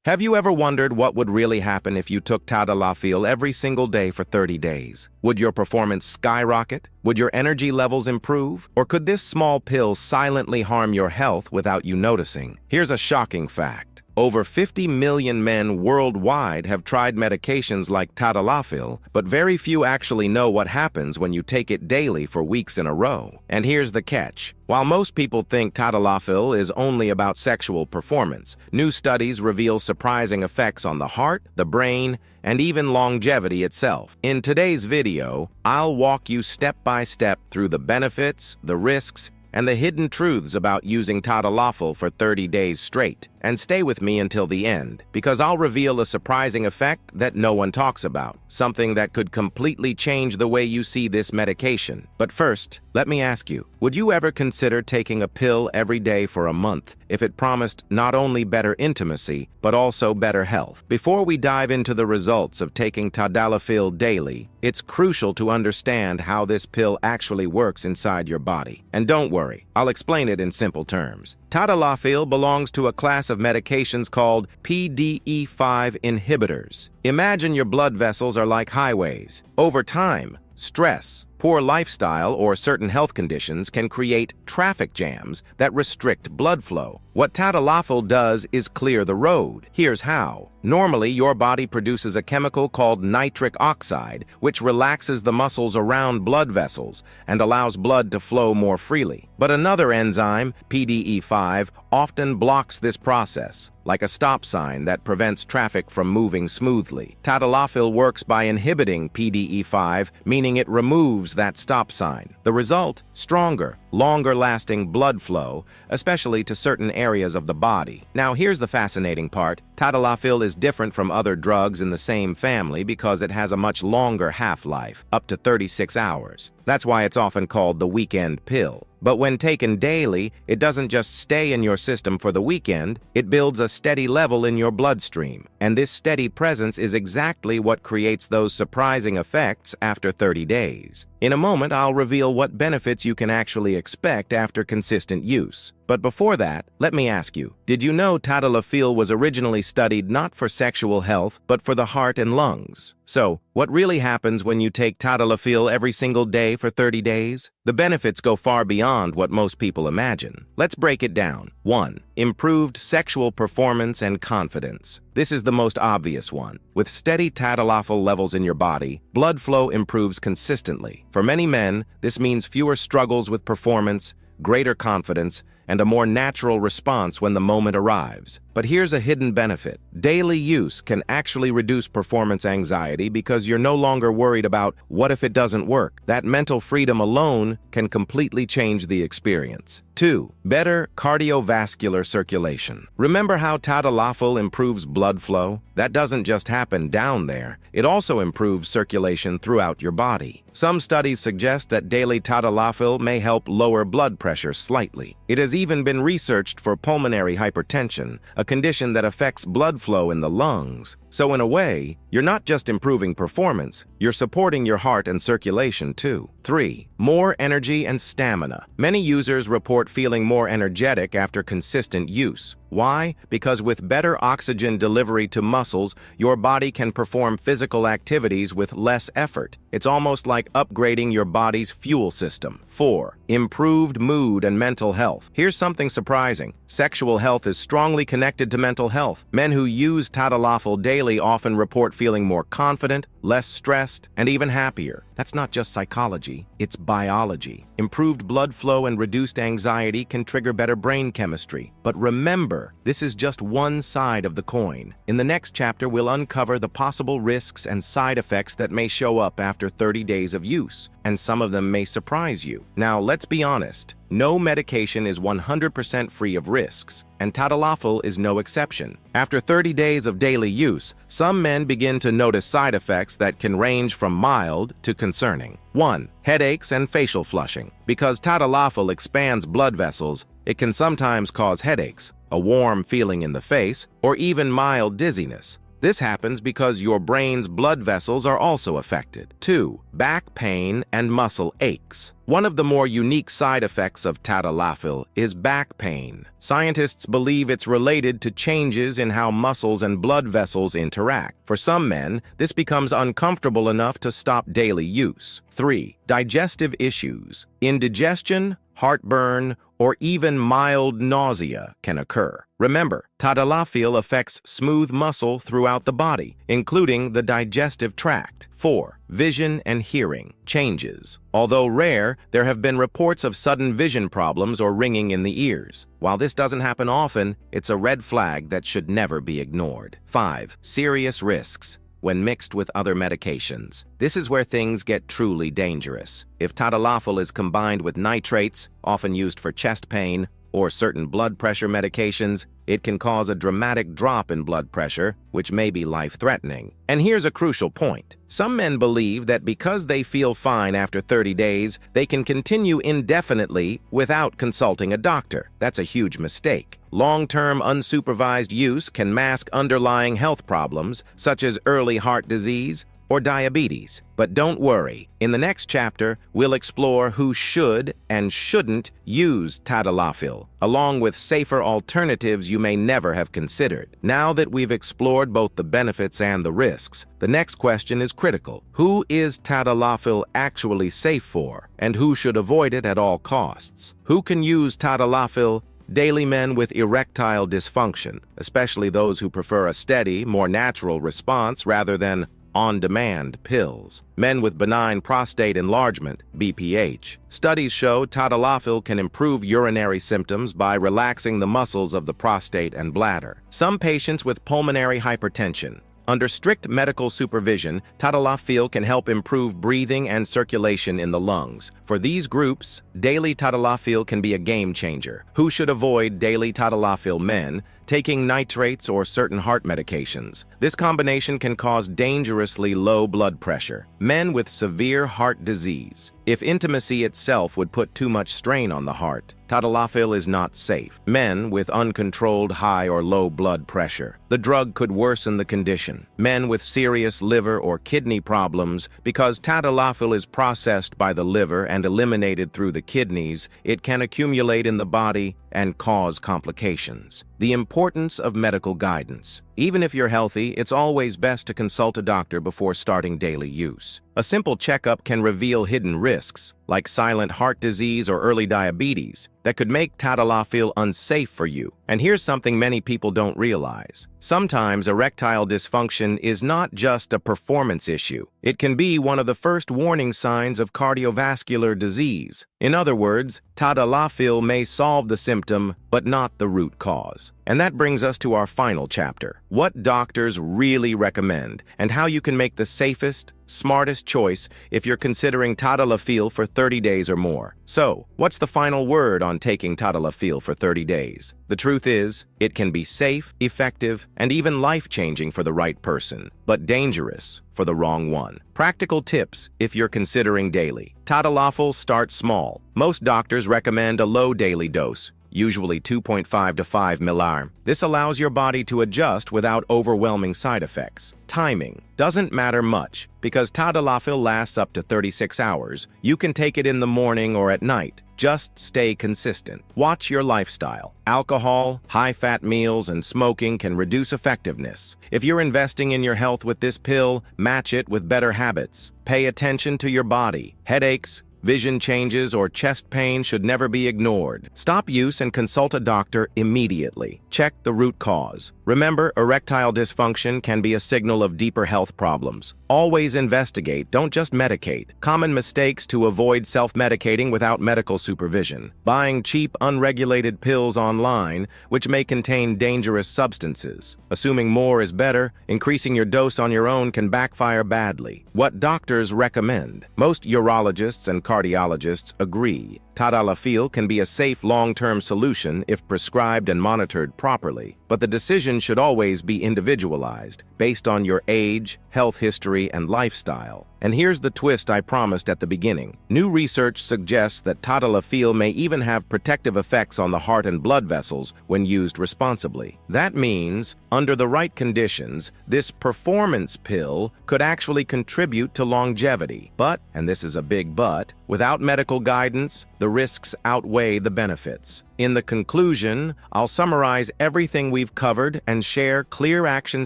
Have you ever wondered what would really happen if you took Tadalafil every single day for 30 days? Would your performance skyrocket? Would your energy levels improve? Or could this small pill silently harm your health without you noticing? Here's a shocking fact. Over 50 million men worldwide have tried medications like Tadalafil, but very few actually know what happens when you take it daily for weeks in a row. And here's the catch. While most people think Tadalafil is only about sexual performance, new studies reveal surprising effects on the heart, the brain, and even longevity itself. In today's video, I'll walk you step by step through the benefits, the risks, and the hidden truths about using Tadalafil for 30 days straight. And stay with me until the end, because I'll reveal a surprising effect that no one talks about, something that could completely change the way you see this medication. But first, let me ask you, would you ever consider taking a pill every day for a month if it promised not only better intimacy, but also better health? Before we dive into the results of taking Tadalafil daily, it's crucial to understand how this pill actually works inside your body. And don't worry, I'll explain it in simple terms. Tadalafil belongs to a class of medications called PDE5 inhibitors. Imagine your blood vessels are like highways. Over time, stress, poor lifestyle, or certain health conditions can create traffic jams that restrict blood flow. What Tadalafil does is clear the road. Here's how. Normally, your body produces a chemical called nitric oxide, which relaxes the muscles around blood vessels and allows blood to flow more freely. But another enzyme, PDE5, often blocks this process, like a stop sign that prevents traffic from moving smoothly. Tadalafil works by inhibiting PDE5, meaning it removes that stop sign. The result? Stronger, longer-lasting blood flow, especially to certain areas of the body. Now, here's the fascinating part. Tadalafil is different from other drugs in the same family because it has a much longer half-life, up to 36 hours. That's why it's often called the weekend pill. But when taken daily, it doesn't just stay in your system for the weekend, it builds a steady level in your bloodstream. And this steady presence is exactly what creates those surprising effects after 30 days. In a moment, I'll reveal what benefits you can actually expect after consistent use. But before that, let me ask you, did you know Tadalafil was originally studied not for sexual health, but for the heart and lungs? So, what really happens when you take Tadalafil every single day for 30 days? The benefits go far beyond what most people imagine. Let's break it down. 1. Improved sexual performance and confidence. This is the most obvious one. With steady Tadalafil levels in your body, blood flow improves consistently. For many men, this means fewer struggles with performance, greater confidence, and a more natural response when the moment arrives. But here's a hidden benefit. Daily use can actually reduce performance anxiety because you're no longer worried about what if it doesn't work. That mental freedom alone can completely change the experience. 2. Better cardiovascular circulation. Remember how Tadalafil improves blood flow? That doesn't just happen down there. It also improves circulation throughout your body. Some studies suggest that daily Tadalafil may help lower blood pressure slightly. It has even been researched for pulmonary hypertension, a condition that affects blood flow in the lungs. So in a way, you're not just improving performance, you're supporting your heart and circulation too. 3. More energy and stamina. Many users report feeling more energetic after consistent use. Why? Because with better oxygen delivery to muscles, your body can perform physical activities with less effort. It's almost like upgrading your body's fuel system. 4. Improved mood and mental health. Here's something surprising. Sexual health is strongly connected to mental health. Men who use Tadalafil daily often report feeling more confident, less stressed, and even happier. That's not just psychology, it's biology. Improved blood flow and reduced anxiety can trigger better brain chemistry. But remember, this is just one side of the coin. In the next chapter, we'll uncover the possible risks and side effects that may show up after 30 days of use, and some of them may surprise you. Now, let's be honest. No medication is 100% free of risks, and Tadalafil is no exception. After 30 days of daily use, some men begin to notice side effects that can range from mild to concerning. 1. Headaches and facial flushing. Because Tadalafil expands blood vessels, it can sometimes cause headaches, a warm feeling in the face, or even mild dizziness. This happens because your brain's blood vessels are also affected. 2. Back pain and muscle aches. One of the more unique side effects of Tadalafil is back pain. Scientists believe it's related to changes in how muscles and blood vessels interact. For some men, this becomes uncomfortable enough to stop daily use. 3. Digestive issues. Indigestion, heartburn, or even mild nausea can occur. Remember, Tadalafil affects smooth muscle throughout the body, including the digestive tract. 4. Vision and hearing changes. Although rare, there have been reports of sudden vision problems or ringing in the ears. While this doesn't happen often, it's a red flag that should never be ignored. 5. Serious risks. When mixed with other medications. This is where things get truly dangerous. If Tadalafil is combined with nitrates, often used for chest pain, or certain blood pressure medications, it can cause a dramatic drop in blood pressure, which may be life-threatening. And here's a crucial point. Some men believe that because they feel fine after 30 days, they can continue indefinitely without consulting a doctor. That's a huge mistake. Long-term unsupervised use can mask underlying health problems, such as early heart disease or diabetes. But don't worry. In the next chapter, we'll explore who should and shouldn't use Tadalafil, along with safer alternatives you may never have considered. Now that we've explored both the benefits and the risks, the next question is critical. Who is Tadalafil actually safe for, and who should avoid it at all costs? Who can use Tadalafil? Daily men with erectile dysfunction, especially those who prefer a steady, more natural response rather than on-demand pills. Men with benign prostate enlargement, BPH. Studies show Tadalafil can improve urinary symptoms by relaxing the muscles of the prostate and bladder. Some patients with pulmonary hypertension. Under strict medical supervision, Tadalafil can help improve breathing and circulation in the lungs. For these groups, daily Tadalafil can be a game changer. Who should avoid daily Tadalafil? Men taking nitrates or certain heart medications. This combination can cause dangerously low blood pressure. Men with severe heart disease. If intimacy itself would put too much strain on the heart, Tadalafil is not safe. Men with uncontrolled high or low blood pressure. The drug could worsen the condition. Men with serious liver or kidney problems. Because Tadalafil is processed by the liver and eliminated through the kidneys, it can accumulate in the body and cause complications. The importance of medical guidance. Even if you're healthy, it's always best to consult a doctor before starting daily use. A simple checkup can reveal hidden risks, like silent heart disease or early diabetes, that could make Tadalafil unsafe for you. And here's something many people don't realize. Sometimes erectile dysfunction is not just a performance issue. It can be one of the first warning signs of cardiovascular disease. In other words, Tadalafil may solve the symptom, but not the root cause. And that brings us to our final chapter. What doctors really recommend, and how you can make the safest, smartest choice if you're considering Tadalafil for 30 days or more. So, what's the final word on taking Tadalafil for 30 days? The truth is, it can be safe, effective, and even life-changing for the right person, but dangerous for the wrong one. Practical tips if you're considering daily. Tadalafil starts small. Most doctors recommend a low daily dose, usually 2.5 to 5 ml. This allows your body to adjust without overwhelming side effects. Timing doesn't matter much because Tadalafil lasts up to 36 hours. You can take it in the morning or at night. Just stay consistent. Watch your lifestyle. Alcohol, high-fat meals, and smoking can reduce effectiveness. If you're investing in your health with this pill, match it with better habits. Pay attention to your body. Headaches, vision changes, or chest pain should never be ignored. Stop use and consult a doctor immediately. Check the root cause. Remember, erectile dysfunction can be a signal of deeper health problems. Always investigate, don't just medicate. Common mistakes to avoid self-medicating without medical supervision. Buying cheap, unregulated pills online, which may contain dangerous substances. Assuming more is better, increasing your dose on your own can backfire badly. What doctors recommend? Most urologists and cardiologists agree. Tadalafil can be a safe long-term solution if prescribed and monitored properly. But but the decision should always be individualized, based on your age, health history, and lifestyle. And here's the twist I promised at the beginning. New research suggests that Tadalafil may even have protective effects on the heart and blood vessels when used responsibly. That means, under the right conditions, this performance pill could actually contribute to longevity. But, and this is a big but, without medical guidance, the risks outweigh the benefits. In the conclusion, I'll summarize everything we've covered and share clear action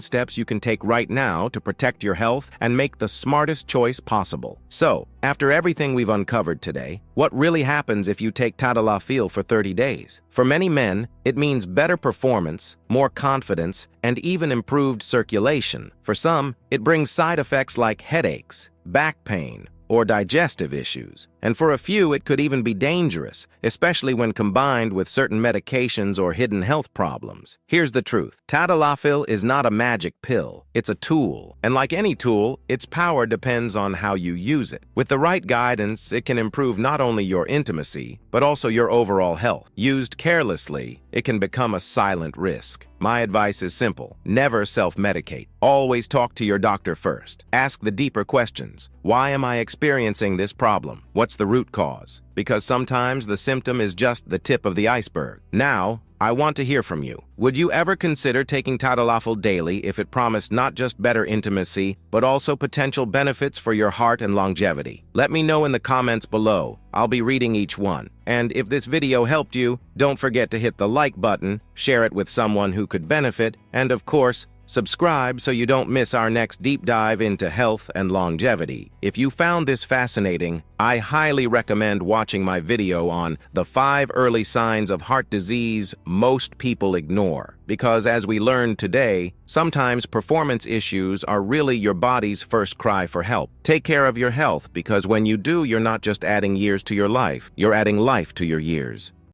steps you can take right now to protect your health and make the smartest choice possible. So, after everything we've uncovered today, what really happens if you take Tadalafil for 30 days? For many men, it means better performance, more confidence, and even improved circulation. For some, it brings side effects like headaches, back pain, or digestive issues. And for a few, it could even be dangerous, especially when combined with certain medications or hidden health problems. Here's the truth. Tadalafil is not a magic pill. It's a tool. And like any tool, its power depends on how you use it. With the right guidance, it can improve not only your intimacy, but also your overall health. Used carelessly, it can become a silent risk. My advice is simple. Never self-medicate. Always talk to your doctor first. Ask the deeper questions. Why am I experiencing this problem? What's the root cause? Because sometimes the symptom is just the tip of the iceberg. Now, I want to hear from you. Would you ever consider taking Tadalafil daily if it promised not just better intimacy, but also potential benefits for your heart and longevity? Let me know in the comments below. I'll be reading each one. And if this video helped you, don't forget to hit the like button, share it with someone who could benefit, and of course, subscribe so you don't miss our next deep dive into health and longevity. If you found this fascinating, I highly recommend watching my video on the 5 early signs of heart disease most people ignore. Because as we learned today, sometimes performance issues are really your body's first cry for help. Take care of your health, because when you do, you're not just adding years to your life, you're adding life to your years.